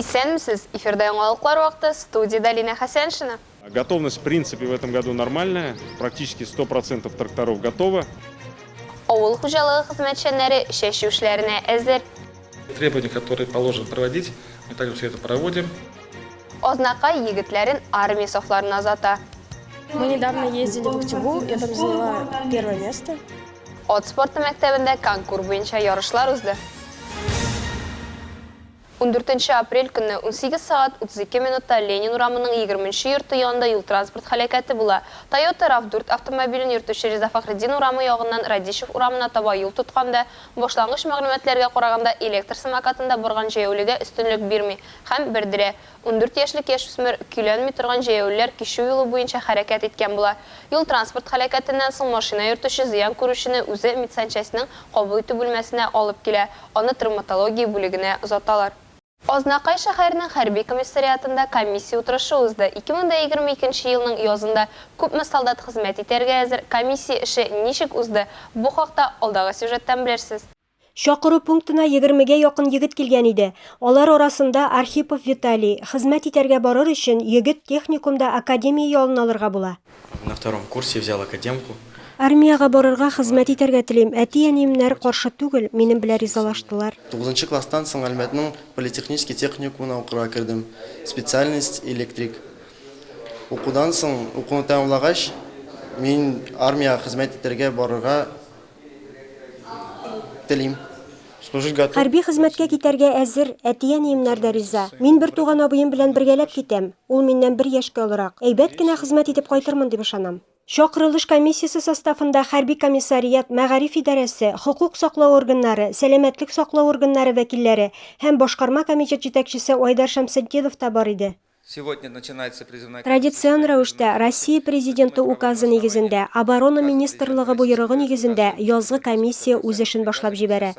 Исәнмесез, эфирда яңалыклар вакыты, студияда Лина Хасеншина. Готовность в принципе в этом году нормальная, практически 100% тракторов готово. Авыл хуҗалыгы хезмәтчәннәре чәчү эшләренә әзер. Требования, которые положено проводить, мы также все это проводим. Ознакай егетләрен армия сафларына озата. Мы недавно ездили в Уктябу, я там заняла первое место. От спорты мәктәбендә конкурс буенча ярышлар узды. 14 апрель көнне 18 саат 32 минутта Ленин урамының 20-нче йорты янында юл транспорт һәлакәте була. Toyota RAV4 автомобилен йөртүче Реза Фахретдин урамы ягыннан Радищев урамына таба юл тотканда, башлангыч мәгълүматларга караганда электр самокатында барган җәяүлегә өстенлек бирми һәм бердерә. 14 яшьлек яшүсмер көйләнми торган җәяүлеләр кишү юлы буенча хәрәкәт иткән була. Юл транспорт һәлакәтеннән соң машина йөртүче зыян күрүчене үзе медсанчасының кабул итү бүлмәсенә алып килә, аны травматология бүлегенә озаталар. Ознакай шәһәренең хәрби комиссариатында комиссия утырышы узды. 2022 елның язында күпме солдат хезмәт итәргә әзер, комиссия эше ничек узды? Бу хакта алдагы сюжеттан белерсез. Шакыру пунктына 20-гә якын егет килгән иде. Алар арасында Архипов Виталий. Хезмәт итәргә барыр өчен егет техникумда академия ялын алырга була. На втором курсе взял академку. Армияга барырга хезмәт итәргә телим. Әти-әниемнәр каршы түгел, минем белән ризалаштылар. 9 класстан соң Әлмәтнең политехнический техникумына укырга кердем. Специальность электрик. Укудан соң, укуны тәмамлагач, мин армияга хезмәт итәргә барырга телим. Служить готов. Хәрби хезмәткә китәргә әзер, әти-әниемнәр дә риза. Мин бер туган абыем белән бергәләп китәм. Ул миннән 1 яшькә олорак. Әйбәт кенә хезмәт итеп кайтырмын дип ышанам. Чакырылыш комиссиясы составында хәрби комиссариат, мәгариф идарәсе, хукук саклау органнары, сәламәтлек саклау органнары вәкилләре һәм башкарма комитет җитәкчесе Айдар Шәмсетдинов та бар иде. Традицион рәвештә Россия президенты указы нигезендә, оборона министрлыгы буйрыгы нигезендә язгы комиссия үз эшен башлап җибәрә.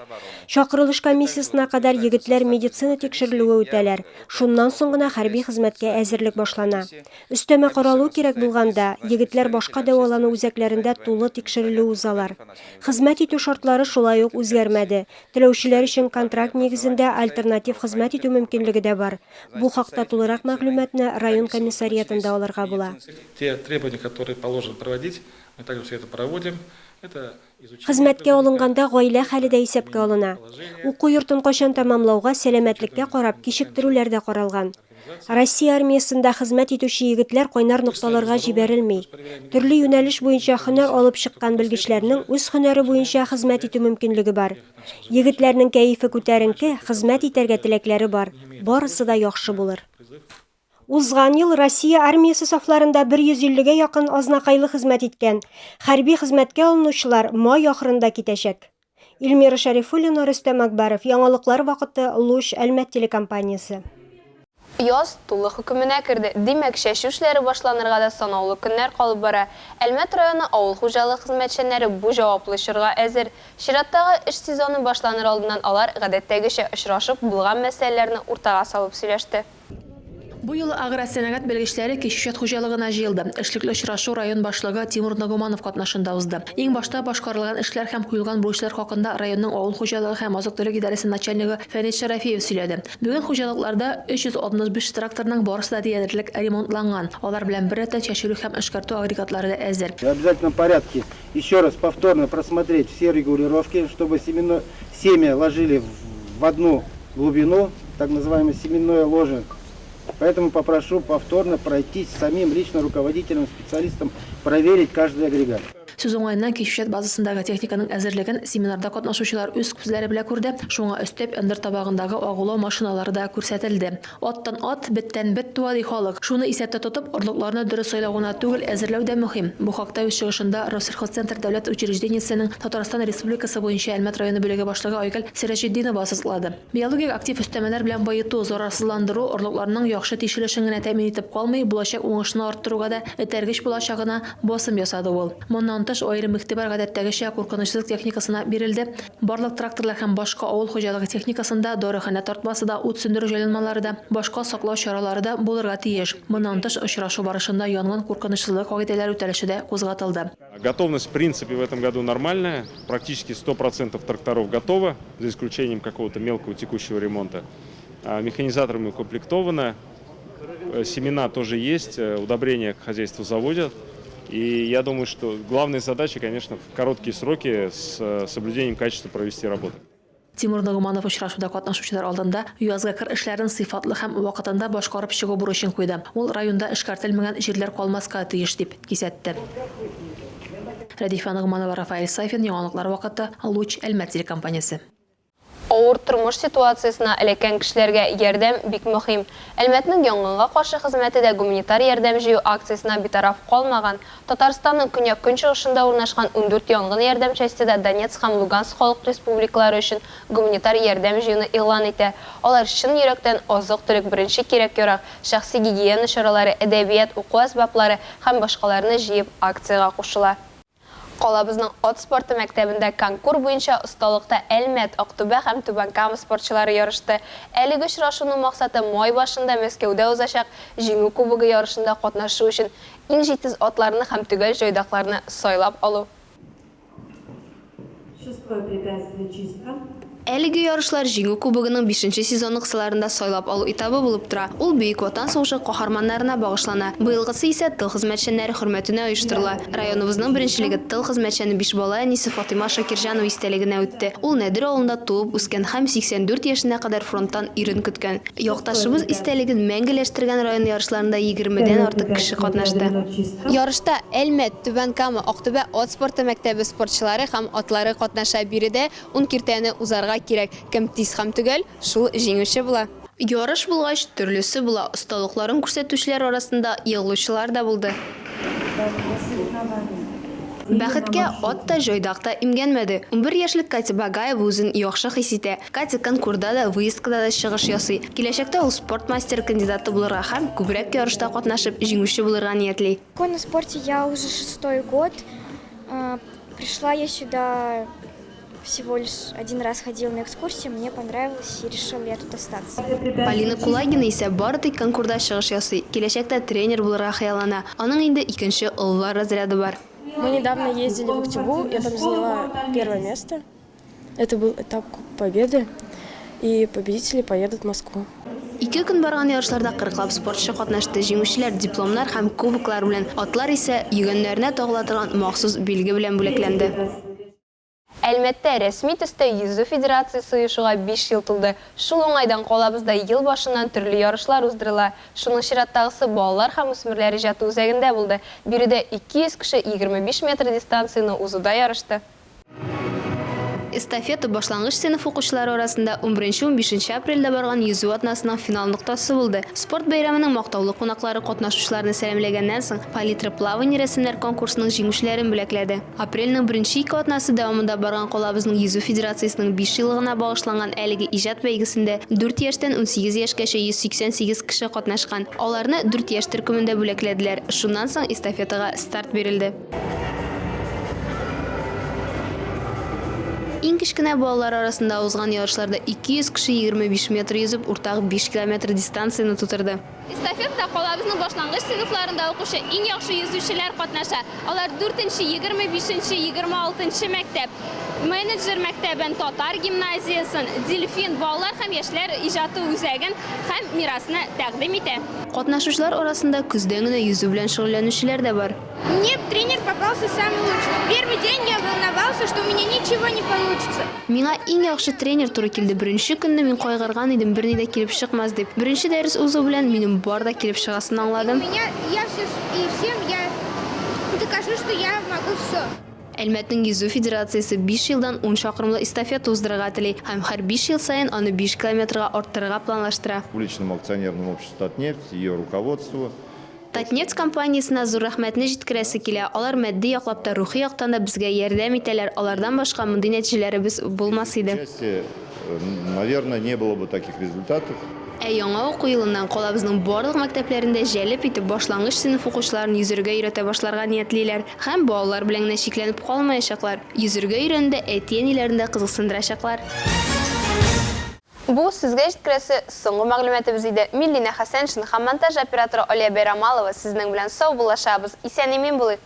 Чакырылыш комиссиясына кадәр егетләр медицина тикшерелүе үтәләр. Шуннан соң гына хәрби хезмәткә әзерлек башлана. Өстәмә каралу кирәк булганда, егетләр башка дәвалану үзәкләрендә тулы тикшерелү узалар. Хезмәт итү шартлары шулай ук үзгәрмәде. Теләүчеләр өчен контракт нигезендә альтернатив хезмәт итү мөмкинлеге дә бар. Бу хакта тулырак мәгълүматны район комиссариатында алырга була. Те требования, которые положено проводить, мы также все это проводим. Хезмәткә алынганда гаилә хәле дә исәпкә алына. Уку йортын кайчан тәмамлауга, сәламәтлеккә карап кичектерүләр дә каралган. Россия армиясында хезмәт итүче егетләр кайнар нокталарга җибәрелми. Төрле юнәлеш буенча һөнәр алып чыккан белгечләрнең үз һөнәре буенча хезмәт итү мөмкинлеге бар. Егетләрнең кәефе күтәренке, хезмәт итәргә теләкләре бар. Барысы да яхшы булыр. Узган ел Россия армиясы сафларында 150-гә якын азнакайлы хезмәт иткән. Хәрби хезмәткә алынучылар май ахырында китәчәк. Илмира Шәрифуллина, Рөстәм Акбаров, яңалыклар вакыты, Луч, Әлмәт телекомпаниясе. Яз тулы хөкеменә керде. Димәк, чәчү эшләре башланырга да санаулы көннәр калып бара. Әлмәт районы авыл хуҗалыгы хезмәтчәннәре бу җаваплы чорга әзер. Чираттагы эш сезоны башланыр алдыннан алар гадәттәгечә очрашып булган мәсьәләләрне уртага салып сөйләште. Бу юлы агросәнәгать белгечләре кишүчәт хуҗалыгына җыелды. Эшлекле очрашу район башлыгы Тимур Нагуманов катнашында узды. Иң башта башкарылган эшләр һәм куелган бурычлар хакында районның авыл хуҗалыгы һәм азык-төлек идарәсе начальнигы Фәрит Шарафиев сөйләде. Бүген хуҗалыкларда 365 тракторның барысы да диярлек ремонтланган. Алар белән бер рәттән чәчүлек һәм эшкәртү агрегатлары да әзер. В обязательном порядке еще раз повторно просмотреть все регулировки, чтобы семя ложили в одну глубину, так называемое семенное ложе. Поэтому попрошу повторно пройтись самим лично руководителем, специалистом, проверить каждый агрегат. Сүз уңайыннан кишүчәт базасындагы техниканың әзерлеген семинарда катнашучылар үз күзләре белән күрде. Шуңа өстәп ындыр табагындагы агулау машиналары да күрсәтелде. Аттан ат, беттән бет туа ди халык. Шуны исәптә тотып, орлыкларны дөрес сайлауына түгел, әзерләү дә мөһим. Бу хакта үз чыгышында Россельхозцентр дәүләт учреждениесенең Татарстан Республикасы буенча Әлмәт районы бүлеге башлыгы Айгөл Сираҗетдинова ассызлады. Биологик актив өстәмәләр белән байыту, зарарсызландыру, орлыкларның яхшы тишелешен генә тәэмин итеп калмый, булачак уңышны арттыруга да этәргеч булачагына басым ясады ул. Моннан тыш аерым игътибар гадәттәгечә куркынычсыз техникасына бирелде. Барлык тракторлар һәм башка авыл хуҗалыгы техникасында дорыхана тартмасы да, ут сөндерү җайланмалары да, башка саклау чаралары да булырга тиеш. Моннан тыш очрашу барышында янгын куркынычсызлык кагыйдәләре үтәлеше дә кузгатылды. Готовность в принципе в этом году нормальная, практически 100% тракторов готово, за исключением какого-то мелкого текущего ремонта. механизаторами укомплектовано, семена тоже есть, удобрения к хозяйству заводят. И я думаю, что главная задача, конечно, в короткие сроки с соблюдением качества провести работу. Тимур Нагуманов очрашуда катнашучылар алдында язга кыр эшләрен сыйфатлы һәм вакытында башкарып чыгу бурычын куйды. Ул районда эшкәртелмәгән җирләр калмаска тиеш дип кисәтте. Радифа Нагуманова, Рафаэль Сайфин, яңалыклар вакыты, Луч, Әлмәт телекомпаниясе. Ауыр тормыш ситуациясына элеккән кешеләргә ярдәм бик мөһим. Әлмәтнең янгынга каршы хезмәте дә гуманитар ярдәм җыю акциясына битараф калмаган. Татарстанның көньяк-көнчыгышында урнашкан 14 янгын ярдәм частьтә Донецк һәм Луганск халык республикалары өчен гуманитар ярдәм җыюны игълан итә. Алар чын йөрәктән азык-төлек беренче кирәк-ярак, шәхси гигиена чаралары, әдәбият, уку әсбаплары һәм башкаларны җыеп акцияга кушыла. Калабызның ат спорты мәктәбендә конкурс буенча осталыкта Әлмәт, Актүбә һәм Түбән Кама спортчылары ярышты. Әлеге очрашуның максаты май башында Мәскәүдә узачак җиңү кубогы ярышында катнашу өчен иң җитез атларны һәм төгәл җайдакларны сайлап алу. Әлеге ярышлар җиңү кубогының 5нче сезон кысаларында сайлап алу этабы булып тора. Ул Бөек Ватан сугышы каһарманнарына багышлана. Быелгысы исә тыл хезмәтчәннәре хөрмәтенә оештырыла. Районыбызның беренчелеге тыл хезмәтчәне Бишбала әнисе Фатыйма Шакирҗанова истәлегенә үтте. Ул Нәдер авылында туып үскән һәм 84 яшенә кадәр фронттан ирен көткән. Якташыбыз истәлеген мәңгеләштергән район ярышларында 20дән артык кеше катнашты. Ярышта Әлмәт, Түбән Кама, Актүбә ат спорты мәктәбе спортчылары һәм атлары катнаша. Биредә 10 киртәне узарга кирәк. Кем тиз һәм төгәл, шул җиңүче була. Ярыш булгач, төрлесе була. Осталыкларын күрсәтүчеләр арасында ягылучылар да булды. Бәхеткә ат та җайдакта имгәнмәде. 11 яшьлек Катя Багаева үзен яхшы хис итә. Катя конкурста да, выездкада да чыгыш ясый. Киләчәктә ул спорт мастер кандидаты булырга һәм күбрәк ярышта катнашып җиңүче булырга ниятли. На спорте я уже 6-й год. Пришла я сюда всего лишь один раз ходила на экскурсию, мне понравилось и решила я тут остаться. Полина Кулагина исә бары тик конкурста чыгыш ясый. Киләчәктә тренер булырга хыяллана. Аның инде 2нче ыллар разряды бар. Мы недавно ездили в Актюбу, я там заняла 1 место. Это был этап Победы, и победители поедут в Москву. 2 көн барган ярышларда 40лап спортчы катнашты. Җиңүчеләр дипломнар һәм кубоклар белән, атлар исә йөгәннәренә тагыла торган махсус билге белән бүләкләнде. Әлмәттә рәсми төстә Йөзү федерациясе оешуга 5 ел тулды. Шул уңайдан калабызда ел башыннан төрле ярышлар уздырыла. Шуның чираттагысы балалар һәм үсмерләр иҗаты үзәгендә булды. Биредә 200 кеше 25 метр дистанцияны узуда ярышты. Эстафета башлангыч сыйныф укучылары арасында 11-15 апрельдә барган йөзү атнасының финал ноктасы булды. Спорт бәйрәменең мактаулы кунаклары катнашучыларны сәламләгәннән соң палитра плавание рәсемнәр конкурсының җиңүчеләрен бүләкләде. Апрельнең 1-2 атнасы дәвамында барган калабызның Йөзү федерациясенең 5 еллыгына багышланган әлеге иҗат бәйгесендә 4 яшьтән 18 яшькәчә 188 кеше катнашкан. Аларны 4 яшь төркемендә бүләкләделәр. Шуннан соң эстафетага старт бирелде. Иң кечкенә балалар арасында узган ярышларда 200 кеше 25 метр йөзеп, уртак 5 километр дистанцияны тутырды. Эстафетада калабызның башлангыч сыйныфларында укучы иң яхшы йөзүчеләр катнаша. Алар 4-нче, 25-нче, 26-нче мәктәп, менеджер мәктәбен, Татар гимназиясын, Дельфин балалар һәм яшьләр иҗаты үзәген һәм мирасны тәкъдим итә. Катнашучылар арасында көздән генә йөзү белән шөгыльләнүчеләр дә бар. Мне тренер попался самый лучший. В первый день я волновался, что у меня ничего не получится. Миңа иң яхшы тренер туры килде. Беренче көнне мин кайгырган идем, берни дә килеп чыкмас дип. Беренче дәрес узу белән минем бар да килеп чыгасын аңладым. Я докажу, что я могу все. Әлмәтнең Йөзү федерациясе 5 елдан 10 чакрымлы эстафета уздырырга тели һәм һәр 5 ел саен аны 5 километрга арттырырга планлаштыра. Публичному акционерному обществу «Татнефть» и ее руководству. Татнефть компаниясына зур рәхмәтне җиткерәсе килә. Алар матди яклап та, рухи яктан да безгә ярдәм итәләр. Алардан башка мондый нәтиҗәләребез булмас иде. Наверное, не было бы таких результатов. Яңа уку елыннан калабызның барлык мәктәпләрендә җәлеп итеп башлангыч сыйныф укучыларын йөзәргә өйрәтә башларга ниятлиләр һәм балалар белән генә чикләнеп калмаячаклар. Йөзәргә өйрәнүдә әти-әниләрен дә кызыксындырачаклар. Бу сезгә җиткерәсе соңгы мәгълүматыбыз иде. Миллина Хәсәншин һәм монтаж операторы Алия Бәйрамалова сезнең белән сау булашабыз. Исән-имин булыйк.